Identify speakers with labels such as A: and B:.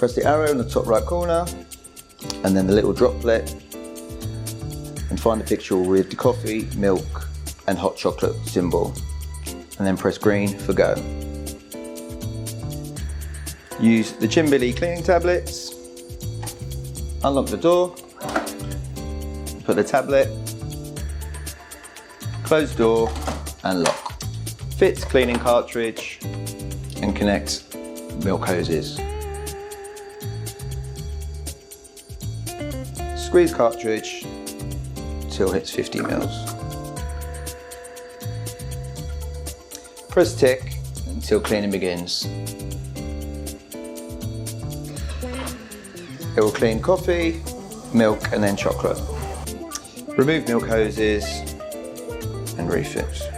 A: Press the arrow in the top right corner and then the little droplet and find the picture with the coffee, milk and hot chocolate symbol, and then press green for go. Use the Cimbali cleaning tablets, unlock the door, put the tablet, close door and lock. Fit cleaning cartridge and connect milk hoses. Squeeze cartridge till it hits 50 mils. Press tick until cleaning begins. It will clean coffee, milk and then chocolate. Remove milk hoses and refit.